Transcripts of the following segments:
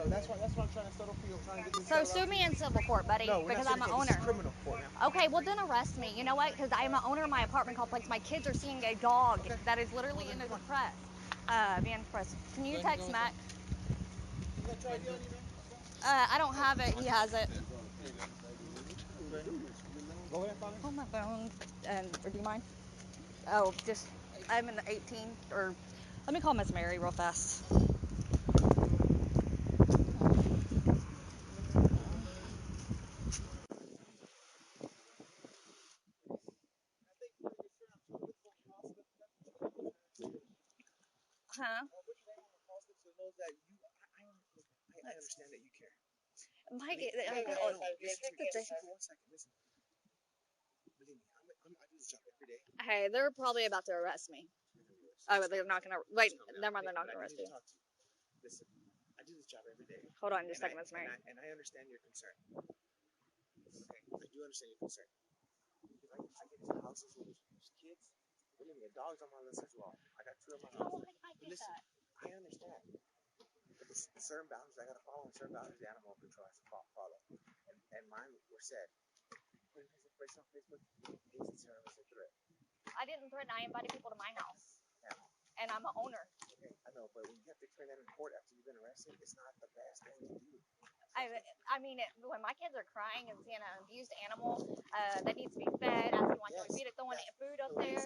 So that's what I'm trying to settle for you. I'm trying to get this. So sue me in civil court, buddy, because I'm an owner. Criminal court now. Okay, well then arrest me. You know what? Because I'm an owner of my apartment complex. My kids are seeing a dog that is literally in the press. Being press. Can you text Mac? I don't have it. He has it. Go ahead, Father. On my phone. Or do you mind? Oh, just I'm in the 18 or let me call Miss Mary real fast. Huh? I understand that you care. Mike, Listen, one second. Listen. Believe me, I do this job every day. Hey, they're probably about to arrest me. Oh, but they're not gonna. Wait, never mind. They're not gonna arrest you. Listen, I do this job every day. Hold on, just a second, Miss Mary. And I understand your concern. Okay, I do understand your concern. If I get into houses with kids, believe me, a dog's on my list as well. I got 2 of my house. I get that. I understand. But there's certain boundaries I gotta follow, and certain boundaries the animal control has to follow. And mine were said. Putting his information on Facebook is considered as a threat. I didn't threaten. I invited people to my house. Yeah. And I'm an owner. Okay, I know, but when you have to explain that in court after you've been arrested, it's not the best thing to do. I mean, when my kids are crying and seeing an abused animal that needs to be fed, asking why can we feed it, throwing food up there,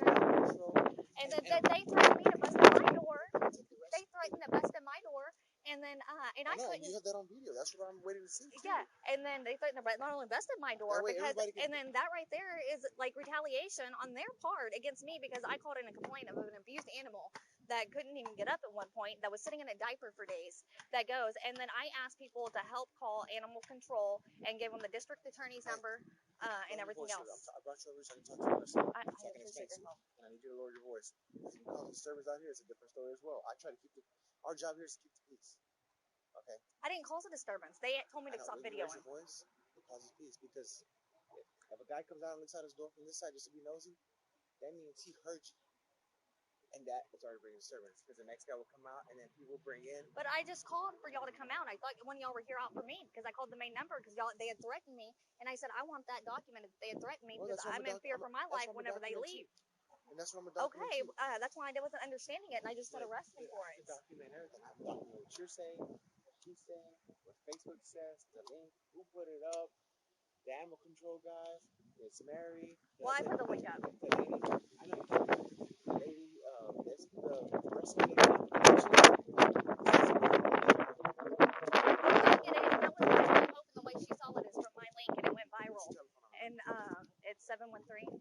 and then they threatened me to bust in my door. They threatened to bust in my door, and then and I couldn't. You have that on video. That's what I'm waiting to see. Yeah, and then they threatened to not only bust in my door because, and then that right there is like retaliation on their part against me because I called in a complaint of an abused animal that couldn't even get up at one point, that was sitting in a diaper for days, that goes, and then I asked people to help call animal control and give them the district attorney's number and everything else. I brought you over so I can talk to you personally. I appreciate your help. And I need you to lower your voice. If you call disturbance out here, it's a different story as well. I try to keep our job here is to keep the peace. Okay? I didn't cause a disturbance. They told me to stop videoing. Your voice, it causes peace because if a guy comes out and looks out his door from this side just to be nosy, that means he heard you. And that was already bringing disturbance because the next guy will come out and then people bring in. But I just called for y'all to come out. I thought when y'all were here out for me because I called the main number because they had threatened me. And I said, I want that documented. They had threatened me because I'm in fear for my life whenever they leave. And that's what I'm documenting. Okay, that's why I wasn't understanding it and I just said arrest me for it. Document everything. I document what you're saying, what she's saying, what Facebook says, the link, who put it up, the animal control guys, Miss Mary. Well, I put the link up. The lady, I know you did. The lady, the rest of the the way she saw it is from my link and it went viral. And it's 713-340-7950.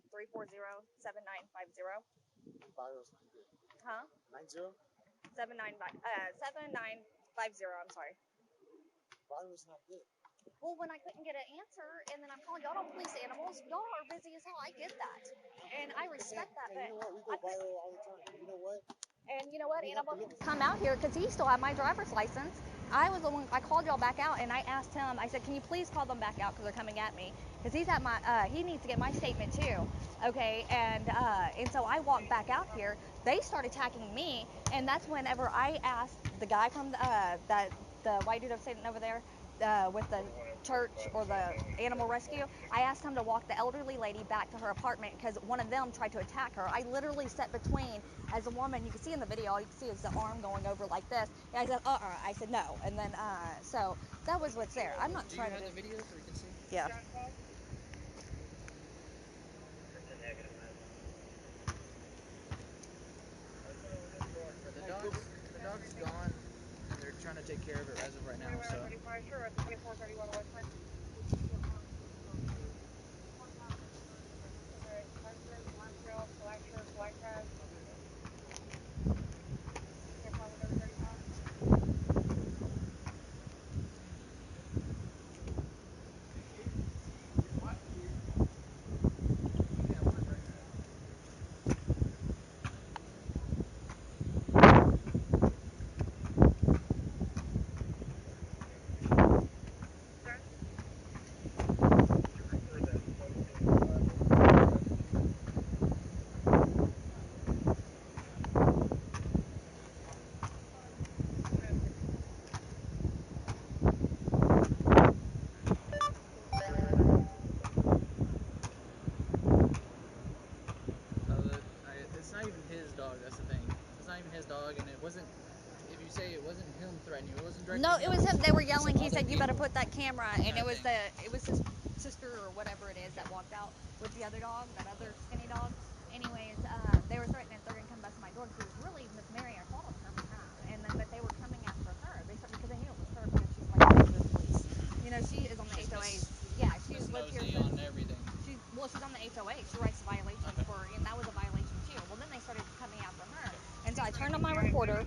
Viral's not good. Huh? 90? 7950. I'm sorry. Viral's not good. Well, when I couldn't get an answer, and then I'm calling y'all don't police animals, y'all are busy as hell. I get that, and I respect that. But you know what? We go viral all the time. You know what? And you know what? Animal come out here because he still had my driver's license. I was the one. I called y'all back out, and I asked him. I said, "Can you please call them back out because they're coming at me? Because he's at my. He needs to get my statement too. Okay." And so I walked back out here. They started attacking me, and that's whenever I asked the guy from the white dude I'm sitting over there. With the church or the animal rescue, I asked him to walk the elderly lady back to her apartment because one of them tried to attack her. I literally sat between as a woman. You can see in the video, all you can see is the arm going over like this. And I said, I said no. And then, so that was what's there. I'm not trying to do. Do you have the video so we can see? Yeah. The dog's gone, and they're trying to take care of it as of right now, so. say it wasn't him threatening you. It wasn't directly. No, it was him. They were yelling. He Some said, other "You better people. put that camera." And Yeah, it was his sister or whatever it is that walked out with the other dog, that other skinny dog. Anyways, they were threatening if they're gonna come back to my door. Because it was really Miss Mary. I called them several times, and then but they were coming after her. They said because they knew it was her because she's like a neighborhood police. You know, she is on the HOA. Yeah, she's lived here on everything. she's on the HOA. She writes the violation for, and that was a violation too. Well, then they started coming after her, and so I turned on my recorder,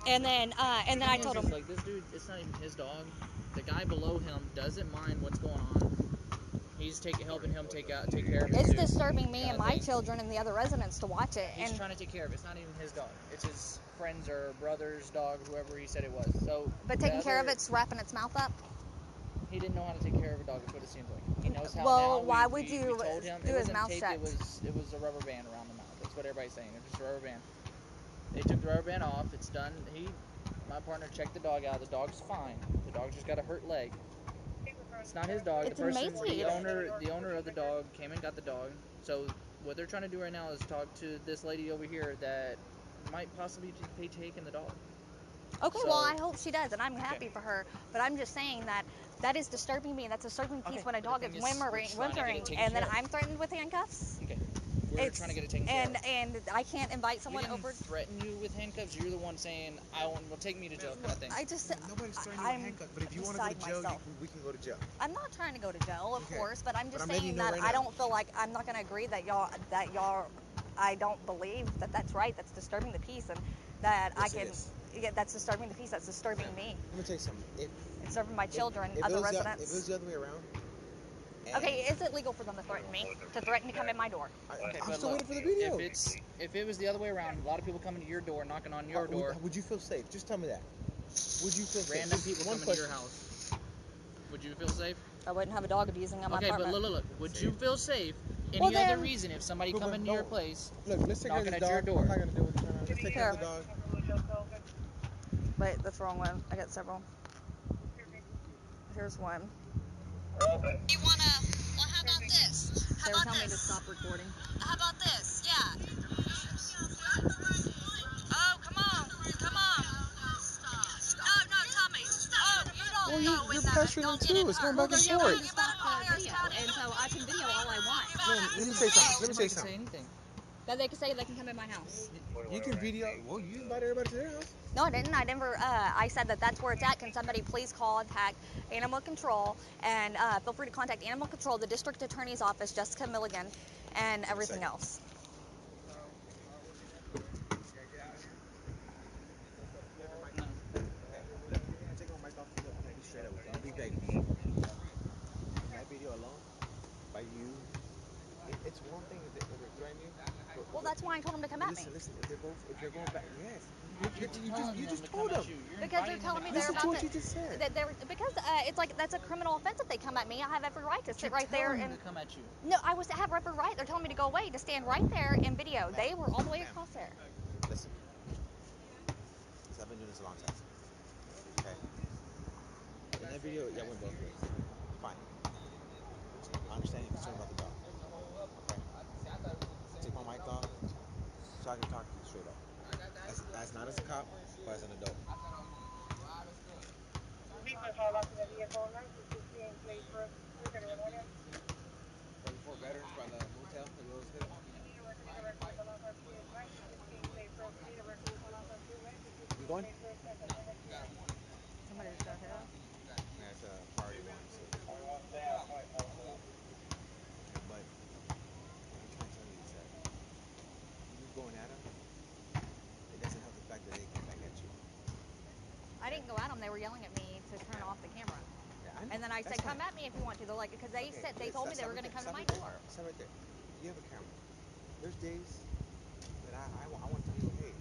and then I told them like this dude. It's not even his dog. The guy below him doesn't mind what's going on. He's helping him take care of it. It's too, disturbing me and my thing. children and the other residents to watch it. He's And trying to take care of it. It's not even his dog. It's his friend's or brother's dog, whoever he said it was. So, but taking care of it's wrapping its mouth up. He didn't know how to take care of a dog. That's what it seems like. He knows how. Well, now. why we, would we, you we told him do it his wasn't mouth taped, shut? It was a rubber band around the mouth. That's what everybody's saying. It's just a rubber band. They took the rubber band off. It's done. My partner checked the dog out. The dog's fine. The dog just got a hurt leg. It's not his dog. It's the person, emaciated. the owner of the dog came and got the dog. So what they're trying to do right now is talk to this lady over here that might possibly be taking the dog. Okay, well, I hope she does, and I'm happy for her. But I'm just saying that is disturbing me. That's a disturbing piece when a dog is whimpering, and then I'm threatened with handcuffs. Okay. We're trying to get it taken care of. And I can't invite someone we didn't over. Threaten you with handcuffs. You're the one saying, "Well, take me to jail," kind of thing. Nobody's threatening you with handcuffs, but if you want to go to jail, we can go to jail. I'm not trying to go to jail, of course, but I'm just letting saying you know that right I now. don't feel like I'm not going to agree that y'all. I don't believe that that's right. That's disturbing the peace, and that Yes, I can. Yeah, that's disturbing the peace. That's disturbing me. Let me tell you something. It's disturbing my children, if other it was residents. if it was the other way around. Okay, is it legal for them to threaten me? To threaten to come in my door? I'm still waiting for the video. If it was the other way around, a lot of people coming to your door, knocking on your door. Would you feel safe? Just tell me that. Would you feel safe? Random people coming to your house. Would you feel safe? I wouldn't have a dog abusing on my apartment. Okay, but look. Would you feel safe? Any other reason if somebody come into your place, let's take care of the dog. your door? I'm not gonna deal with it. Let's take care of the dog. Wait, that's the wrong one. I got several. Here's one. You wanna? Well, how about this? They were telling me to stop recording. How about this? Yeah. Oh, come on. No, Tommy. Oh, you don't know You're when that. pressuring them too. It's going back and forth. To stop the video, and so I can video all I want. Let me say something. That they can say they can come in my house. You can video. Well, you invite everybody to their house. No, I didn't. I never. I said that's where it's at. Can somebody please contact Animal Control and feel free to contact Animal Control, the District Attorney's Office, Jessica Milligan, and everything else. Take my mic off. I'm gonna be straight up with you. I'm gonna be begging you. In that video alone, by you, it's one thing if they're threatening you. Well, that's why I told them to come at me. Listen. If they're going back, yes. You just told them. Because they're telling me they're Listen about to what you just said. Because it's like that's a criminal offense if they come at me. I have every right to sit right there and come at you. No, I have every right. They're telling me to go away, to stand right there and video. They were all the way across there. Listen, I've been doing this a long time. Okay. In that video, y'all went both ways. Fine. I understand you're concerned about the dog. Okay. Take my mic off so I can talk to you straight up. As not as a cop, but as an adult. For veterans by the motel, have you always did it? You going? Somebody just got hit up. That's a priority one. So. But what I'm trying to tell you is that you going at them, it doesn't help the fact that they come back at you. I didn't go at them. They were yelling at me to turn off the camera. Yeah, and then I said, come at me if you want to. They're like, because they told me they were going to come to my door. Stop right there. You have a camera. There's days that I want to tell you, hey,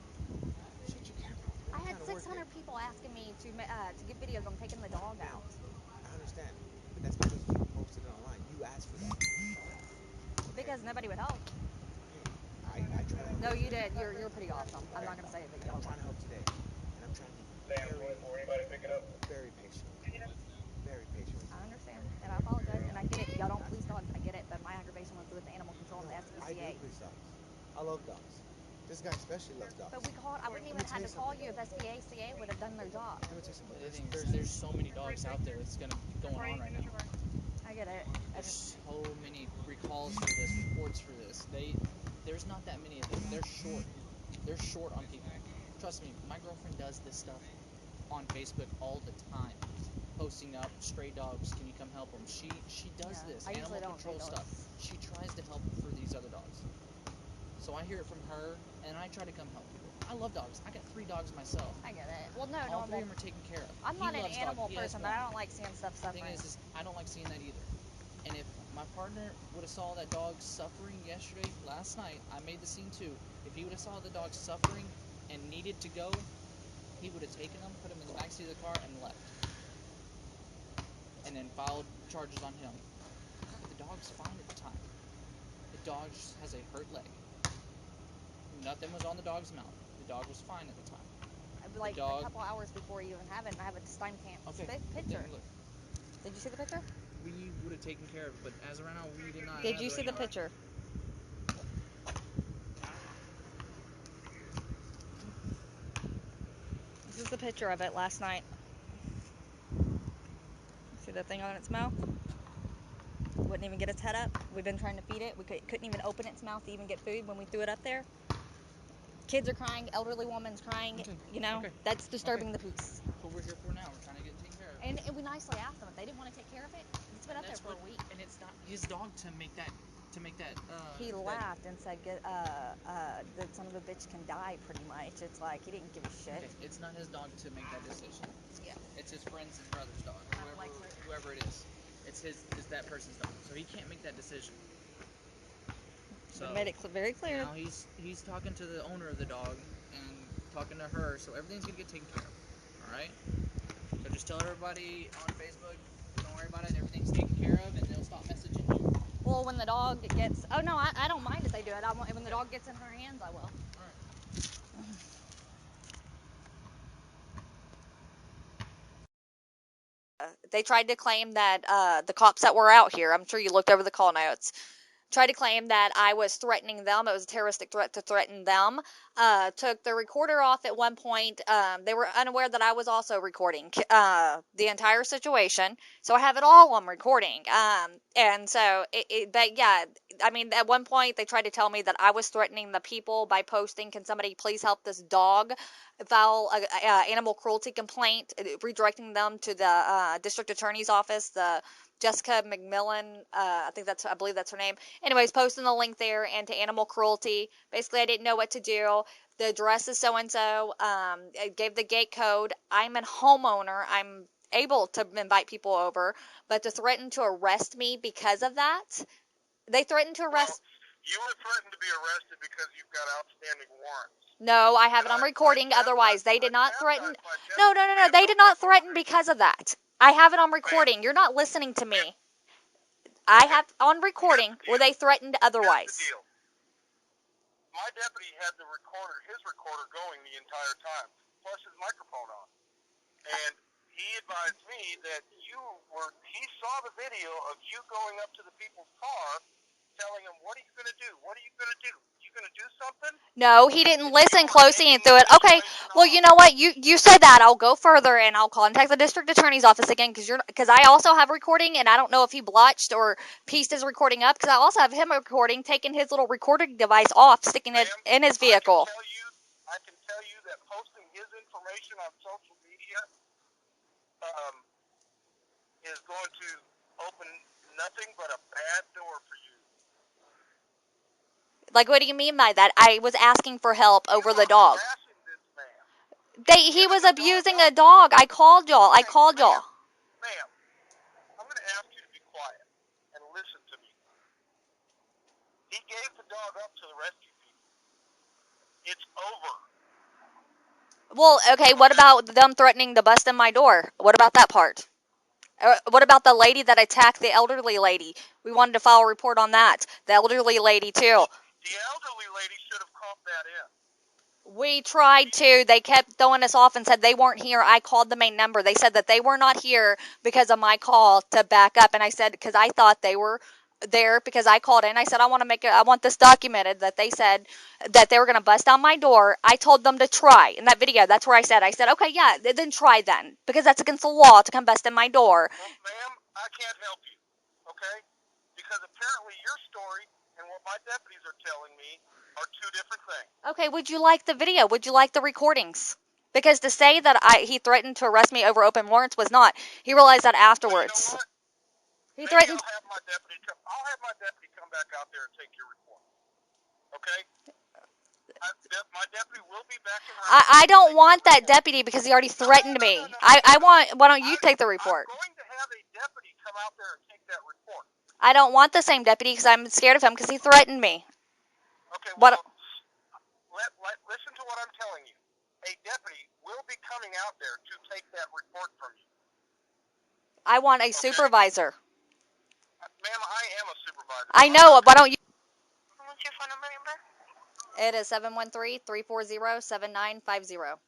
shut your camera. I had 600 people asking me to give videos on taking the dog out. I understand, but that's because you posted it online. You asked for that. Because nobody would help. I try to help. No, you did. You're pretty awesome. I'm not going to say it, but I'm trying to help today, and I'm trying to be very patient. Very patient. I understand, and I apologize, and I get it. Y'all don't police dogs. I get it, but my aggravation was with the Animal Control and the SPCA. I do police dogs. I love dogs. This guy especially loves dogs. But we called. I wouldn't even have to call you if SPCA would have done their job. Let me tell you something. There's so many dogs out there that's going on right now. I get it. There's so many recalls for this, reports for this. There's not that many of them. They're short. They're short on people. Trust me, my girlfriend does this stuff on Facebook all the time, posting up stray dogs. Can you come help them? She does this I usually animal don't control do stuff. She tries to help for these other dogs. So I hear it from her, and I try to come help people. I love dogs. I got 3 dogs myself. I get it. Well, no, All 3 normal. of them are taken care of. I'm not an loves animal dogs. He has person, but I one. don't like seeing stuff The suffering. thing is I don't like seeing that either. And if my partner would have saw that dog suffering yesterday, last night, I made the scene too. If he would have saw the dog suffering and needed to go, he would have taken him, put him in the backseat of the car, and left. And then filed charges on him. But the dog's fine at the time. The dog just has a hurt leg. Nothing was on the dog's mouth. The dog was fine at the time. Like dog, a couple hours before you even have it, and I have a time picture. Look, Did you see the picture? we would have taken care of it, but as of right now, we did not. Did you see the picture? This is the picture of it last night. See that thing on its mouth? Wouldn't even get its head up. We've been trying to feed it. We couldn't even open its mouth to even get food when we threw it up there. Kids are crying, elderly woman's crying, that's disturbing the peace. That's what we're here for now. We're trying to get it taken care of. And we nicely asked them if they didn't want to take care of it. It's been up there for a week. And it's not his dog to make that. He laughed and said, that son of a bitch can die, pretty much. It's like, he didn't give a shit. Okay, it's not his dog to make that decision. Yeah. It's his friend's and brother's dog, whoever it is. It's that person's dog, so he can't make that decision. So we made it very clear. Now he's talking to the owner of the dog and talking to her, so everything's gonna get taken care of. All right. So just tell everybody on Facebook, don't worry about it. Everything's taken care of, and they'll stop messaging you. Well, when the dog gets, oh no, I don't mind if they do it. When the dog gets in her hands, I will. They tried to claim that the cops that were out here, I'm sure you looked over the call notes, tried to claim that I was threatening them. It was a terroristic threat to threaten them. Took the recorder off at one point. They were unaware that I was also recording the entire situation. So I have it all on recording. And so, but yeah, I mean, at one point they tried to tell me that I was threatening the people by posting, can somebody please help this dog, file a animal cruelty complaint, redirecting them to the district attorney's office, the Jessica McMillan, I believe that's her name. Anyways, posting the link there and to animal cruelty. Basically, I didn't know what to do. The address is so-and-so. I gave the gate code. I'm a homeowner. I'm able to invite people over. But to threaten to arrest me because of that, they threatened to arrest. Well, you were threatened to be arrested because you've got outstanding warrants. No, I have it on recording. Otherwise, they did not threaten. No. They did not threaten because of that. I have it on recording. You're not listening to me. I have on recording where they threatened otherwise. Here's the deal. My deputy had his recorder going the entire time, plus his microphone on. And he advised me that he saw the video of you going up to the people's car, telling them, what are you going to do? What are you going to do? You going to do something? No, he didn't listen closely and threw it. Okay, well, you know what? You said that. I'll go further and I'll contact the district attorney's office again because I also have recording and I don't know if he blotched or pieced his recording up because I also have him recording, taking his little recording device off, sticking it in his vehicle. I can tell you that posting his information on social media is going to open nothing but a bad door for you. Like, what do you mean by that? I was asking for help over the dog. He was abusing a dog. I called y'all. Ma'am, I'm going to ask you to be quiet and listen to me. He gave the dog up to the rescue people. It's over. Well, okay, what about them threatening to bust in my door? What about that part? What about the lady that attacked the elderly lady? We wanted to file a report on that. The elderly lady, too. The elderly lady should have called that in. We tried to. They kept throwing us off and said they weren't here. I called the main number. They said that they were not here because of my call to back up. And I said, because I thought they were there because I called in. I said I want this documented that they said that they were going to bust down my door. I told them to try in that video. That's where I said okay, yeah, then try then, because that's against the law to come bust in my door. Well, ma'am, I can't help you, okay? Because apparently your story and what my deputies are telling me are two different things. Okay, would you like the video? Would you like the recordings? Because to say that he threatened to arrest me over open warrants was not. He realized that afterwards. Well, you know what? He Maybe threatened. I'll have my deputy come back out there and take your report. Okay? My deputy will be back in round. I don't want that deputy because he already threatened me. I want. Why don't you take the report? I'm going to have a deputy come out there and take that report. I don't want the same deputy because I'm scared of him because he threatened me. Okay, What? Listen to what I'm telling you. A deputy will be coming out there to take that report from you. I want a supervisor. Ma'am, I am a supervisor. I know. Why don't you? What's your phone number, Amber? It is 713-340-7950.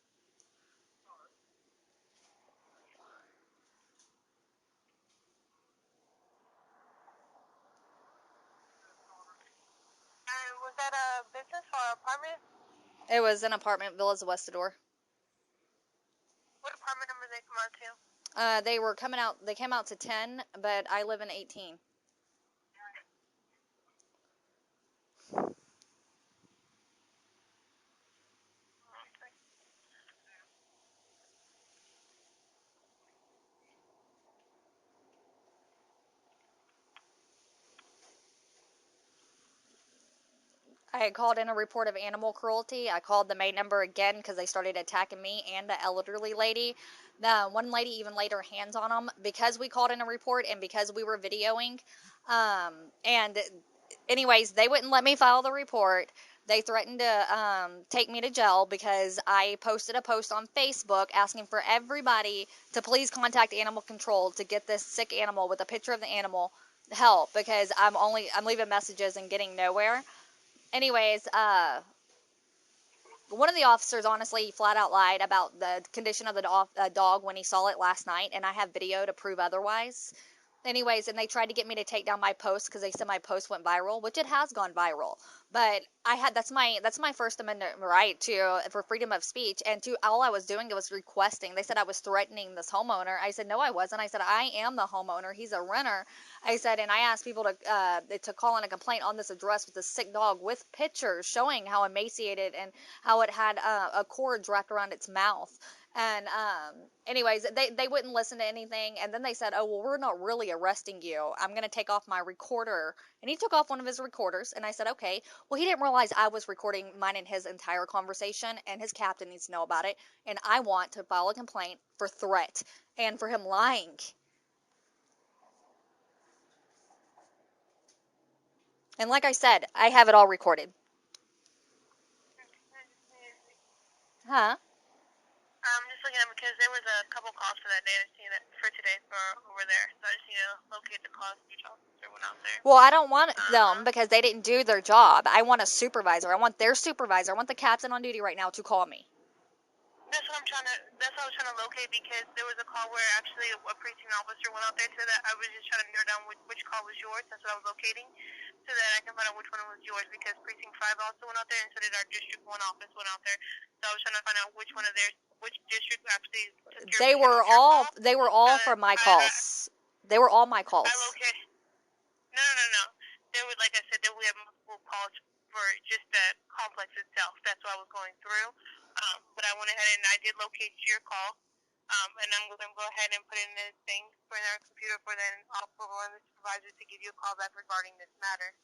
Was that a business or apartment? It was an apartment, Villas of Westador. What apartment number did they come out to? They were coming out. They came out to 10, but I live in 18. I had called in a report of animal cruelty. I called the main number again because they started attacking me and the elderly lady. The one lady even laid her hands on them because we called in a report and because we were videoing. And anyways, they wouldn't let me file the report. They threatened to take me to jail because I posted a post on Facebook asking for everybody to please contact animal control to get this sick animal with a picture of the animal help, because I'm leaving messages and getting nowhere. Anyways, one of the officers honestly flat out lied about the condition of the dog when he saw it last night, and I have video to prove otherwise. Anyways, and they tried to get me to take down my post because they said my post went viral, which it has gone viral. But that's my First Amendment right for freedom of speech, and all I was doing was requesting. They said I was threatening this homeowner. I said no, I wasn't. I said I am the homeowner. He's a renter. I said, and I asked people to call in a complaint on this address with a sick dog with pictures showing how emaciated and how it had a cord wrapped around its mouth. And anyways, they wouldn't listen to anything. And then they said, oh, well, we're not really arresting you. I'm going to take off my recorder. And he took off one of his recorders. And I said, okay. Well, he didn't realize I was recording mine and his entire conversation. And his captain needs to know about it. And I want to file a complaint for threat and for him lying. And like I said, I have it all recorded. Huh? I'm just looking at it because there was a couple calls for that day. I seen it for today for over there. So I just need to locate the calls each officer went out there. Well, I don't want them because they didn't do their job. I want a supervisor. I want their supervisor. I want the captain on duty right now to call me. That's what I was trying to locate, because there was a call where actually a precinct officer went out there to that. I was just trying to narrow down which call was yours. That's what I was locating, so that I can find out which one was yours, because precinct 5 also went out there, and so did our district 1 office went out there. So I was trying to find out which district actually took your They were all from my calls. They were all my calls. I located. No. There was, like I said, we have multiple calls for just the complex itself. That's what I was going through. But I went ahead and I did locate your call. And I'm going to go ahead and put in this thing for our computer for one of the supervisors to give you a call back regarding this matter.